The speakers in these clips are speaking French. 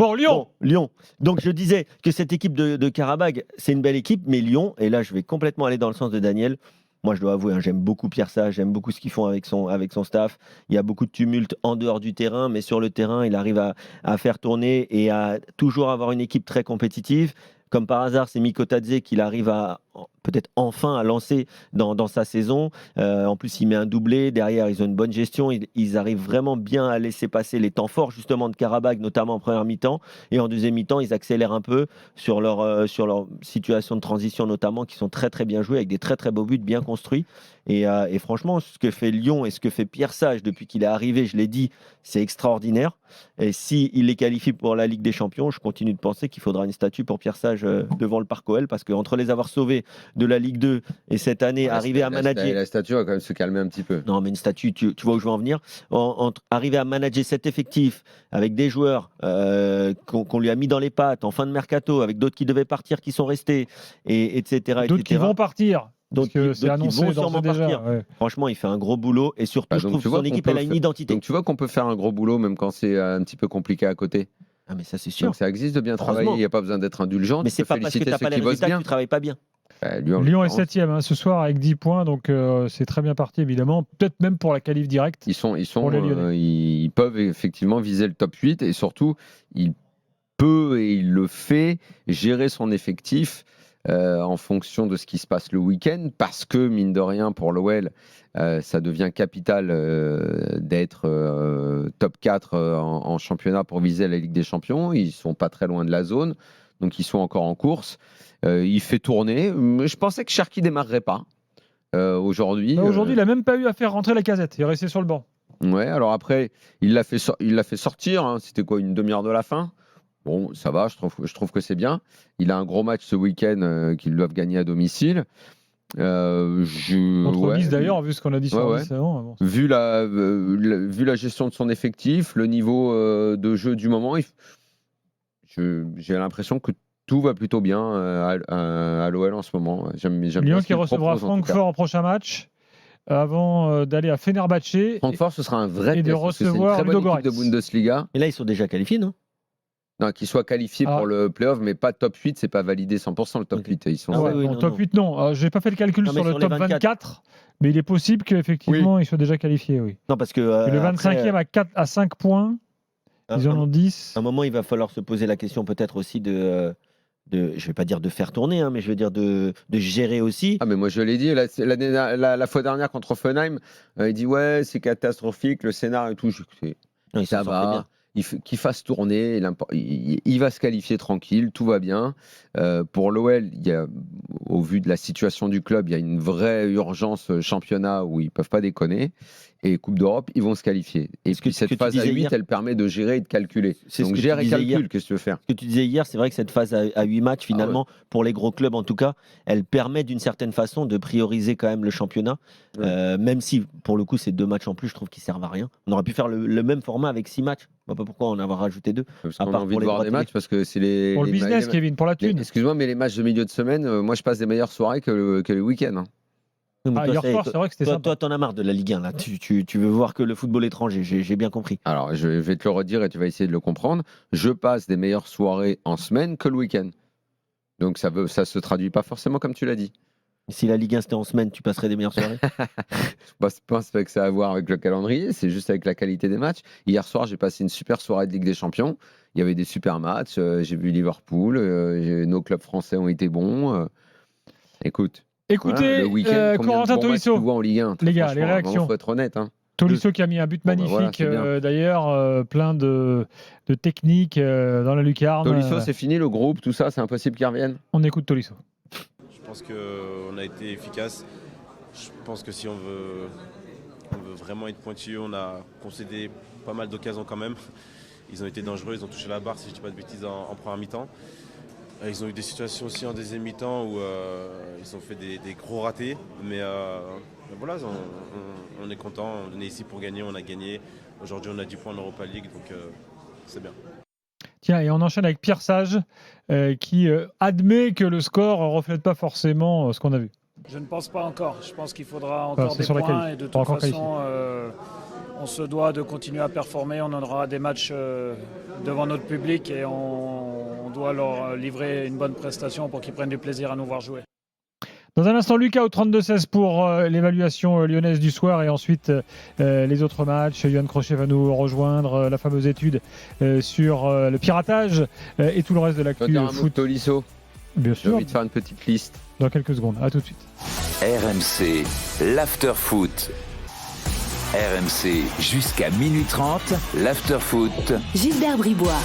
Bon, Lyon. Bon, Lyon. Donc je disais que cette équipe de Karabag, c'est une belle équipe, mais Lyon, et là je vais complètement aller dans le sens de Daniel. Moi je dois avouer, hein, j'aime beaucoup Pierre Sage, j'aime beaucoup ce qu'ils font avec son staff. Il y a beaucoup de tumulte en dehors du terrain, mais sur le terrain, il arrive à faire tourner et à toujours avoir une équipe très compétitive. Comme par hasard, c'est Miko Tadze qu'il arrive peut-être enfin à lancer dans sa saison. En plus, il met un doublé. Derrière, ils ont une bonne gestion. Ils arrivent vraiment bien à laisser passer les temps forts, justement, de Karabag, notamment en première mi-temps. Et en deuxième mi-temps, ils accélèrent un peu sur leur situation de transition, notamment, qui sont très, très bien joués, avec des très, très beaux buts bien construits. Et franchement, ce que fait Lyon et ce que fait Pierre Sage depuis qu'il est arrivé, je l'ai dit, c'est extraordinaire. Et s'il les qualifie pour la Ligue des Champions, je continue de penser qu'il faudra une statue pour Pierre Sage devant le Parc OL, parce qu'entre les avoir sauvés de la Ligue 2 et cette année, arriver à manager. La statue va quand même se calmer un petit peu. Non, mais une statue, tu vois où je veux en venir. Arriver à manager cet effectif avec des joueurs qu'on lui a mis dans les pattes en fin de mercato, avec d'autres qui devaient partir, qui sont restés, etc. D'autres qui vont partir. Donc, c'est annoncé vont sûrement partir. Ouais. Franchement, il fait un gros boulot et surtout, je trouve que son équipe, elle a une identité. Donc, tu vois qu'on peut faire un gros boulot même quand c'est un petit peu compliqué à côté. Ah, mais ça, c'est sûr. Donc, ça existe de bien travailler. Il n'y a pas besoin d'être indulgent. Mais c'est pas parce que tu n'as pas les résultats que tu ne travailles pas bien. Lyon est 7e ce soir avec 10 points, donc c'est très bien parti évidemment. Peut-être même pour la qualif directe. Ils peuvent effectivement viser le top 8 et surtout, il peut et il le fait gérer son effectif en fonction de ce qui se passe le week-end, parce que mine de rien pour l'OL, ça devient capital d'être top 4 en championnat pour viser la Ligue des Champions. Ils sont pas très loin de la zone, donc ils sont encore en course. Il fait tourner. Je pensais que Cherki démarrerait pas aujourd'hui. Aujourd'hui, il n'a même pas eu à faire rentrer la Casette. Il est resté sur le banc. Ouais, alors après, il l'a fait sortir. Hein. C'était quoi, une demi-heure de la fin? Bon, ça va, je trouve que c'est bien. Il a un gros match ce week-end qu'ils doivent gagner à domicile. Contre Nice d'ailleurs, vu ce qu'on a dit sur Nice avant. Bon. Vu la gestion de son effectif, le niveau de jeu du moment, j'ai l'impression que tout va plutôt bien à l'OL en ce moment. J'aime Lyon qui recevra Francfort en prochain match avant d'aller à Fenerbahçe. Francfort, ce sera un vrai et test, de recevoir c'est une très bonne équipe de Bundesliga. Et là, ils sont déjà qualifiés, non? Non, qu'ils soient qualifiés pour le play-off, mais pas top 8, c'est pas validé 100% le top 8. Ils sont top 8, non. Je n'ai pas fait le calcul sur le top 24, mais il est possible qu'effectivement, ils soient déjà qualifiés. Oui. Non, parce que le 25e à 5 points, ils en ont 10. À un moment, il va falloir se poser la question peut-être aussi je ne vais pas dire de faire tourner, hein, mais je veux dire de gérer aussi. Ah, mais moi je l'ai dit, la fois dernière contre Offenheim, il dit ouais, c'est catastrophique, le scénario et tout. Non, ça va. Qu'il fasse tourner, il va se qualifier tranquille, tout va bien. Pour l'OL, au vu de la situation du club, il y a une vraie urgence championnat où ils ne peuvent pas déconner. Et Coupe d'Europe, ils vont se qualifier. Et puis cette phase à 8, elle permet de gérer et de calculer. Donc gère et calcule, qu'est-ce que tu veux faire? Ce que tu disais hier, c'est vrai que cette phase à 8 matchs, finalement, pour les gros clubs en tout cas, elle permet d'une certaine façon de prioriser quand même le championnat. Même si, pour le coup, c'est 2 matchs en plus, je trouve qu'ils servent à rien. On aurait pu faire le même format avec 6 matchs. Je ne vois pas pourquoi en avoir rajouté 2. Parce qu'on a envie de voir des matchs, parce que c'est les... Pour le business, Kevin, pour la thune. Excuse-moi, mais les matchs de milieu de semaine, moi je passe des meilleures soirées que le week-end. Hein. Hier soir, c'est vrai que c'était sympa. Toi, t'en as marre de la Ligue 1, là. Tu veux voir que le football étranger, j'ai bien compris. Alors, je vais te le redire et tu vas essayer de le comprendre. Je passe des meilleures soirées en semaine que le week-end. Donc, ça se traduit pas forcément comme tu l'as dit. Si la Ligue 1 c'était en semaine, tu passerais des meilleures soirées? Je pense pas que ça a à voir avec le calendrier, c'est juste avec la qualité des matchs. Hier soir, j'ai passé une super soirée de Ligue des Champions. Il y avait des super matchs. J'ai vu Liverpool. Nos clubs français ont été bons. Écoutez, voilà, Corentin Tolisso, en Ligue 1, les gars, les réactions. Il faut être honnête. Hein. Tolisso qui a mis un but magnifique, d'ailleurs, plein de techniques dans la lucarne. Tolisso, c'est fini, le groupe, tout ça, c'est impossible qu'il revienne. On écoute Tolisso. Je pense qu'on a été efficace. Je pense que si on veut vraiment être pointilleux, on a concédé pas mal d'occasions quand même. Ils ont été dangereux, ils ont touché la barre, si je ne dis pas de bêtises, en première mi-temps. Ils ont eu des situations aussi en deuxième mi-temps où ils ont fait des gros ratés. Mais voilà, on est content, on est ici pour gagner, on a gagné. Aujourd'hui, on a 10 points en Europa League, donc c'est bien. Tiens, et on enchaîne avec Pierre Sage, qui admet que le score ne reflète pas forcément ce qu'on a vu. Je ne pense pas encore. Je pense qu'il faudra encore des points. Et de toute façon, on se doit de continuer à performer. On aura des matchs devant notre public et on doit leur livrer une bonne prestation pour qu'ils prennent du plaisir à nous voir jouer. Dans un instant, Lucas au 32-16 pour l'évaluation lyonnaise du soir et ensuite les autres matchs. Yoann Crochet va nous rejoindre, la fameuse étude sur le piratage et tout le reste de l'actu foot. Tolisso. Bien J'ai sûr, envie de faire une petite liste. dans quelques secondes. À tout de suite. RMC, l'after-foot. RMC jusqu'à minuit 30, l'after-foot. Gilbert Bribois.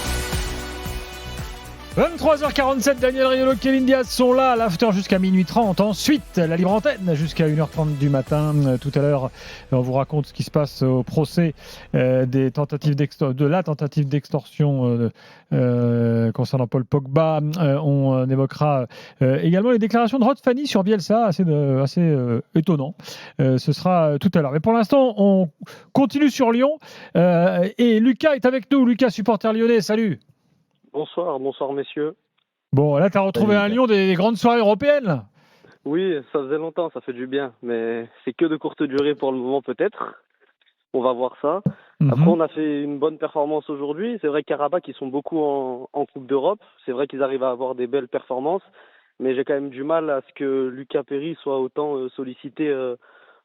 23h47, Daniel Riolo, Kevin Diaz sont là à l'after jusqu'à minuit 30. Ensuite, la libre antenne jusqu'à 1h30 du matin. Tout à l'heure, on vous raconte ce qui se passe au procès de la tentative d'extorsion concernant Paul Pogba. On évoquera également les déclarations de Rod Fanny sur Bielsa, assez étonnant. Ce sera tout à l'heure. Mais pour l'instant, on continue sur Lyon. Et Lucas est avec nous. Lucas, supporter lyonnais, salut. Bonsoir messieurs. Bon, là, tu as retrouvé un Lyon des grandes soirées européennes. Oui, ça faisait longtemps, ça fait du bien, mais c'est que de courte durée pour le moment peut-être. On va voir ça. Après, on a fait une bonne performance aujourd'hui. C'est vrai que Karabakh, ils sont beaucoup en Coupe d'Europe. C'est vrai qu'ils arrivent à avoir des belles performances, mais j'ai quand même du mal à ce que Lucas Perry soit autant sollicité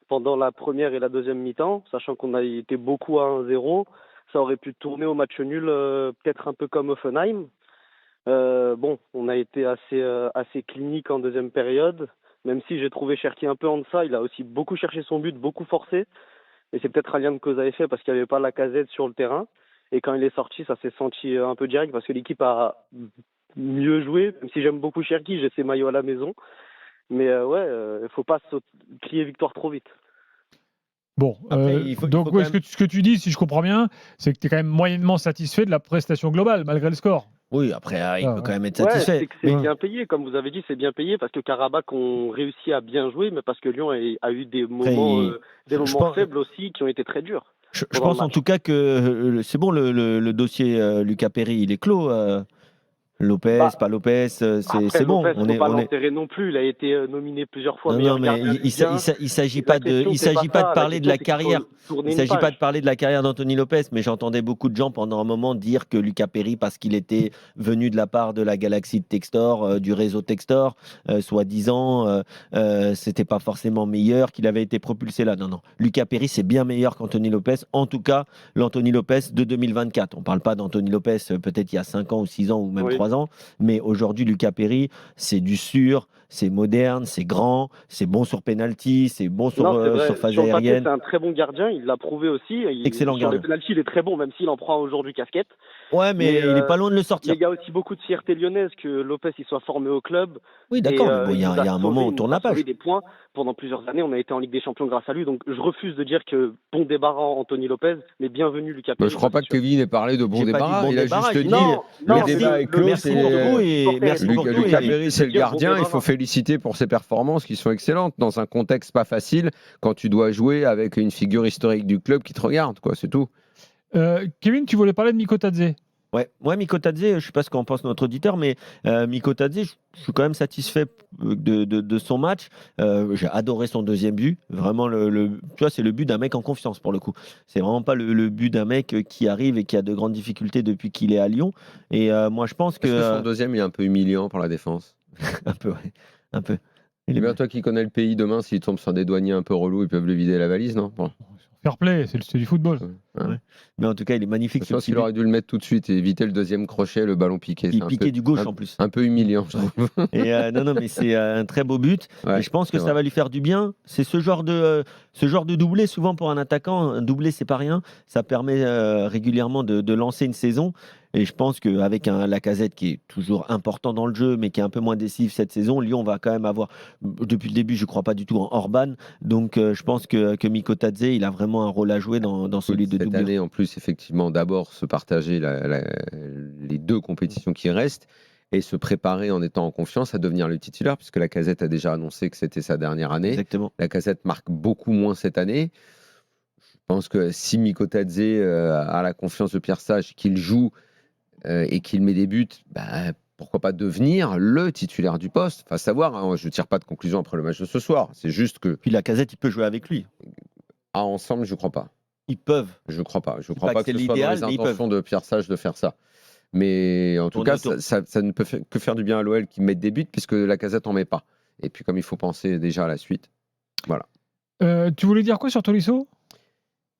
pendant la première et la deuxième mi-temps, sachant qu'on a été beaucoup à 1-0. Ça aurait pu tourner au match nul, peut-être un peu comme Offenheim. On a été assez clinique en deuxième période, même si j'ai trouvé Cherki un peu en deçà. Il a aussi beaucoup cherché son but, beaucoup forcé. Et c'est peut-être un lien de cause à effet parce qu'il n'y avait pas Lacazette sur le terrain. Et quand il est sorti, ça s'est senti un peu direct parce que l'équipe a mieux joué. Même si j'aime beaucoup Cherki, j'ai ses maillots à la maison. Mais il ne faut pas crier victoire trop vite. Bon, Après, donc ce que tu dis, si je comprends bien, c'est que tu es quand même moyennement satisfait de la prestation globale, malgré le score. Oui, après, il peut quand même être satisfait. C'est bien payé, comme vous avez dit, c'est bien payé parce que Karabakh ont réussi à bien jouer, mais parce que Lyon a eu des moments, faibles aussi qui ont été très durs. Je pense en tout cas que c'est bon, le dossier Lucas Perry, il est clos. Lopez, pas Lopez, c'est bon. Lopez, on n'est pas l'enterrer non plus. Il a été nominé plusieurs fois. Non, mais il s'agit pas de parler de la carrière. Il s'agit pas de parler de la carrière d'Anthony Lopez, mais j'entendais beaucoup de gens pendant un moment dire que Lucas Perry, parce qu'il était venu de la part de la galaxie de Textor, du réseau Textor, soi-disant, c'était pas forcément meilleur, qu'il avait été propulsé là. Non. Lucas Perry, c'est bien meilleur qu'Anthony Lopez. En tout cas, l'Anthony Lopez de 2024. On parle pas d'Anthony Lopez peut-être il y a 5 ans ou 6 ans ou même 3 ans. Mais aujourd'hui, Lucas Perry, c'est du sûr, c'est moderne, c'est grand, c'est bon sur penalty, c'est bon sur phase aérienne. C'est un très bon gardien, il l'a prouvé aussi. Excellent gardien. Sur les penalty, il est très bon, même s'il en prend aujourd'hui casquette. Ouais, mais il est pas loin de le sortir. Il y a aussi beaucoup de fierté lyonnaise que Lopez il soit formé au club. Oui, d'accord, mais bon, il y a un moment où on tourne la page. Des points. Pendant plusieurs années, on a été en Ligue des Champions grâce à lui. Donc, je refuse de dire que bon débarras Anthony Lopez, mais bienvenue Lucas Perry. Je crois pas que Kevin ait parlé de bon débarras. Il a juste dit le débat est clos. Merci pour tout et merci pour tout. Lucas Perry, c'est le gardien. Il faut féliciter pour ses performances qui sont excellentes dans un contexte pas facile quand tu dois jouer avec une figure historique du club qui te regarde, quoi. C'est tout. Kevin, tu voulais parler de Miko Tadze. Ouais, Miko Tadze, je ne sais pas ce qu'en pense notre auditeur, mais Miko Tadze, je suis quand même satisfait de son match. J'ai adoré son deuxième but. Vraiment, tu vois, c'est le but d'un mec en confiance pour le coup. C'est vraiment pas le but d'un mec qui arrive et qui a de grandes difficultés depuis qu'il est à Lyon. Et moi, je pense que son deuxième, il est un peu humiliant pour la défense. un peu, ouais. Un peu. Et bien, toi qui connais le pays, demain, s'il tombe sur des douaniers un peu relous, ils peuvent lui vider la valise, non? Bon. Fair play, c'est du football. Ouais. Mais en tout cas, il est magnifique. Je pense qu'il aurait dû le mettre tout de suite et éviter le deuxième crochet, le ballon piqué. Il piquait du gauche en plus. Un peu humiliant, je trouve. Et non, mais c'est un très beau but. Ouais, et je pense que ça va lui faire du bien. C'est ce genre de doublé, souvent pour un attaquant. Un doublé, c'est pas rien. Ça permet régulièrement de lancer une saison. Et je pense qu'avec un Lacazette qui est toujours important dans le jeu, mais qui est un peu moins décisif cette saison, Lyon va quand même avoir, depuis le début, je ne crois pas du tout en Orban. Donc je pense que Miko Tadze, il a vraiment un rôle à jouer dans celui de doublé. Cette année, en plus, effectivement, d'abord se partager les deux compétitions qui restent et se préparer en étant en confiance à devenir le titulaire, puisque Lacazette a déjà annoncé que c'était sa dernière année. Exactement. Lacazette marque beaucoup moins cette année. Je pense que si Miko Tadze a la confiance de Pierre Sage, qu'il joue et qu'il met des buts, pourquoi pas devenir le titulaire du poste? Enfin, savoir, hein, je ne tire pas de conclusion après le match de ce soir. C'est juste que... Puis Lacazette, il peut jouer avec lui. Ensemble, je ne crois pas. Ils peuvent. Je crois pas. Je pas crois pas que que c'est ce soit dans l'idéal, les mais ils intentions de Pierre Sage de faire ça. Mais en tout Tourne cas, autour. ça ne peut que faire du bien à l'OL qui mette des buts, puisque Lacazette en met pas. Et puis comme il faut penser déjà à la suite. Voilà. Tu voulais dire quoi sur Tolisso?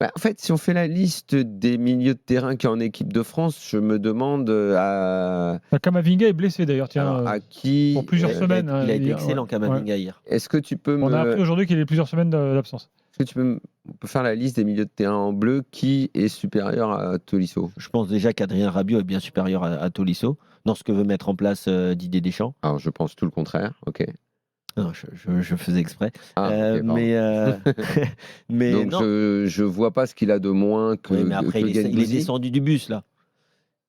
En fait, si on fait la liste des milieux de terrain qui est en équipe de France, je me demande Kamavinga est blessé d'ailleurs, tiens, alors, à qui. pour plusieurs Il a- semaines. Il a été hier, excellent, ouais. Kamavinga, hier. Est-ce que tu peux On a me. appris aujourd'hui qu'il est plusieurs semaines d'absence. Est-ce que on peut faire la liste des milieux de terrain en bleu qui est supérieur à Tolisso? Je pense déjà qu'Adrien Rabiot est bien supérieur à Tolisso dans ce que veut mettre en place Didier Deschamps. Alors, je pense tout le contraire. Ok. Non, je faisais exprès. Ah, ok, pardon. Mais Donc non. je vois pas ce qu'il a de moins que. Oui, mais après, que il est Guendouzi. descendu du bus, là.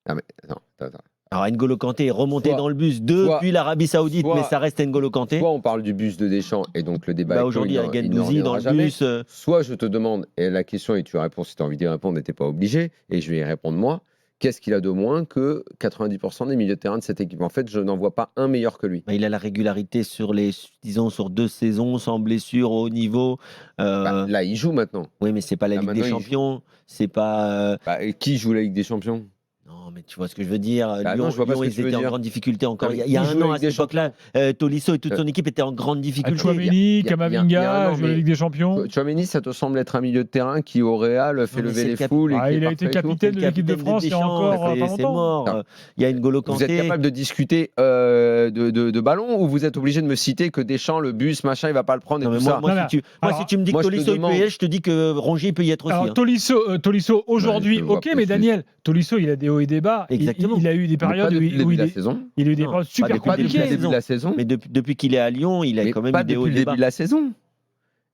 Ah, mais non, attends. Alors, N'Golo Kanté est remonté Soit- dans le bus depuis l'Arabie Saoudite, soit- mais ça reste N'Golo Kanté. Soit on parle du bus de Deschamps et donc le débat. Bah, est clos, aujourd'hui, il y a il n'en Guendouzi dans reviendra le jamais. bus. Soit je te demande, et la question, et tu réponds si tu as envie d'y répondre, n'était pas obligé, et je vais y répondre moi. Qu'est-ce qu'il a de moins que 90% des milieux de terrain de cette équipe? En fait, je n'en vois pas un meilleur que lui. Bah, il a la régularité sur 2 saisons, sans blessure, au haut niveau. Là, il joue maintenant. Oui, mais c'est pas la Là, Ligue des maintenant, il joue. Champions. C'est pas. Et qui joue la Ligue des Champions? Non, mais tu vois ce que je veux dire. Bah Lyon, non, je vois pas Lyon, ce que ils tu veux étaient en dire. grande difficulté encore. Non, mais Il y a qui un joue la an, à Ligue des cette époque-là, Tolisso et toute son équipe étaient en grande difficulté. Chouameni, il y a un Kamavinga, an, joue la mais- Ligue des Champions. Chouameni, ça te semble être un milieu de terrain qui, au Real, fait mais lever c'est les le foules et Ah, qui est il a parfait été et tout. capitaine de l'équipe de France il y a encore pas c'est longtemps. mort. Non. Il y a N'Golo Vous êtes Kanté. capable de discuter de ballon ou vous êtes obligé de me citer que Deschamps, le bus, machin, il va pas le prendre et Non, mais tout moi, ça? moi, Non, si tu me dis que moi, je te Tolisso il peut y demande- aller, je te dis que Rongier peut y être aussi. Alors hein. Tolisso aujourd'hui, Ouais, je vois ok, pas mais plus. Daniel, Tolisso, il a des hauts et des bas. Exactement. Il a eu des Mais pas périodes depuis le où début il de la est, saison. il a eu des Non, périodes pas super depuis Pas depuis compliquées. le début de la saison. Mais depuis qu'il est à Lyon, il a Mais quand même pas eu des hauts depuis et le des début bas. de la saison.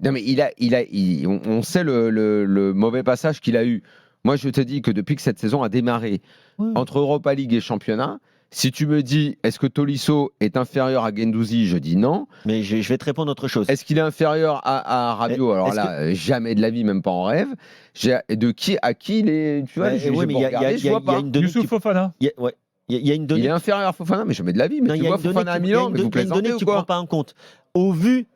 Non, mais on sait le mauvais passage qu'il a eu. Moi, je te dis que depuis que cette saison a démarré, Ouais. entre Europa League et championnat, si tu me dis est-ce que Tolisso est inférieur à Guendouzi, je dis non. Mais je vais te répondre autre chose. Est-ce qu'il est inférieur à Rabiot? Alors est-ce là, jamais de la vie, même pas en rêve. De qui à qui il est? Tu vois, Ouais, j'ai ouais, beau mais il y a regarder, je vois pas. une donnée. Youssouf Fofana. Il y a une donnée. Il est inférieur à Fofana, mais jamais de la vie. Mais Non, tu il y a vois une donnée Fofana à qui- il y a Milan, une mais vous il y a une donnée plaisantez que ou tu ne prends quoi? pas en compte. Au vu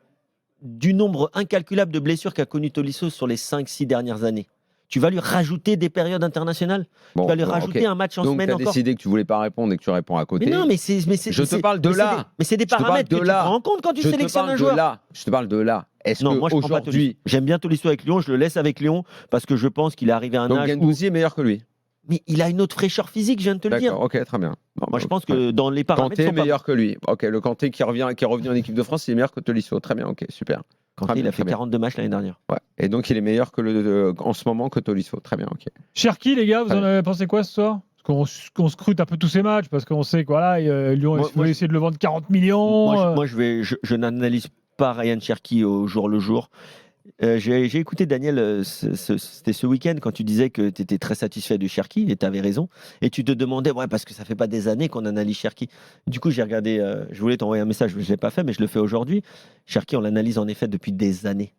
du nombre incalculable de blessures qu'a connu Tolisso sur les 5-6 dernières années, tu vas lui rajouter des périodes internationales. Bon, Tu vas lui bon, rajouter ok. un match en Donc, semaine tu as encore. décidé que tu voulais pas répondre et que tu réponds à côté. Mais non, mais c'est. Je te parle de là. Mais c'est des Je te parle paramètres de que tu là. prends en compte quand tu Je te sélectionnes un parle de joueur. là. Je te parle de là. Est-ce Non, moi je prends pas qu'aujourd'hui, Tolisso. J'aime bien Tolisso avec Lyon, je le laisse avec Lyon parce que je pense qu'il est arrivé à un donc âge où... Guendouzi est meilleur que lui? Mais il a une autre fraîcheur physique, je viens de te le dire. D'accord, ok, très bien. Non, Moi je pense très bien. que dans les paramètres, Kanté ils est sont pas meilleur que lui. Ok, le Kanté qui est revenu en équipe de France, il est meilleur que Tolisso. Très bien, ok, super. Kanté, il a fait très bien. 42 matchs l'année dernière. Ouais. Et donc il est meilleur en ce moment que Tolisso. Très bien, ok. Cherki, les gars, vous en Allez. avez pensé quoi ce soir? Parce qu'on scrute un peu tous ces matchs, parce qu'on sait que voilà, Lyon Moi, voulait essayer de le vendre 40 millions. Moi, je n'analyse pas Ryan Cherki au jour le jour. J'ai écouté Daniel, c'était ce week-end quand tu disais que tu étais très satisfait de Cherki et tu avais raison. Et tu te demandais, ouais, parce que ça fait pas des années qu'on analyse Cherki. Du coup, j'ai regardé, je voulais t'envoyer un message, je ne l'ai pas fait, mais je le fais aujourd'hui. Cherki, on l'analyse en effet depuis des années.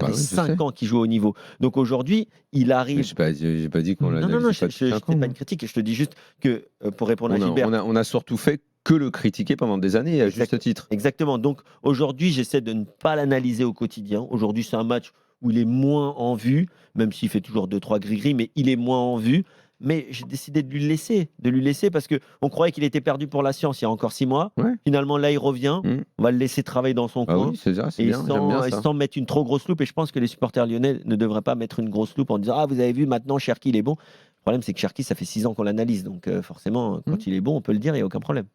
Ça Bah fait oui, je 5 sais. ans qu'il joue au niveau. Donc aujourd'hui, il Mais arrive. j'ai pas dit qu'on l'a Non, analysé c'était pas une critique. Je te dis juste que, pour répondre à Gilbert, on a surtout fait que le critiquer pendant des années, à juste titre. exactement. Donc aujourd'hui, j'essaie de ne pas l'analyser au quotidien. Aujourd'hui, c'est un match où il est moins en vue, même s'il fait toujours 2-3 gris-gris, mais il est moins en vue. Mais j'ai décidé de lui laisser parce qu'on croyait qu'il était perdu pour la science il y a encore 6 mois. Ouais. Finalement, là, il revient. Mm. On va le laisser travailler dans son Ah coin. oui, c'est ça, c'est Et bien, j'aime bien et ça. sans mettre une trop grosse loupe. Et je pense que les supporters lyonnais ne devraient pas mettre une grosse loupe en disant « Ah, vous avez vu, maintenant, Cherki, il est bon ». Le problème, c'est que Cherki, ça fait 6 ans qu'on l'analyse. Donc forcément, quand il est bon, on peut le dire, il n'y a aucun problème.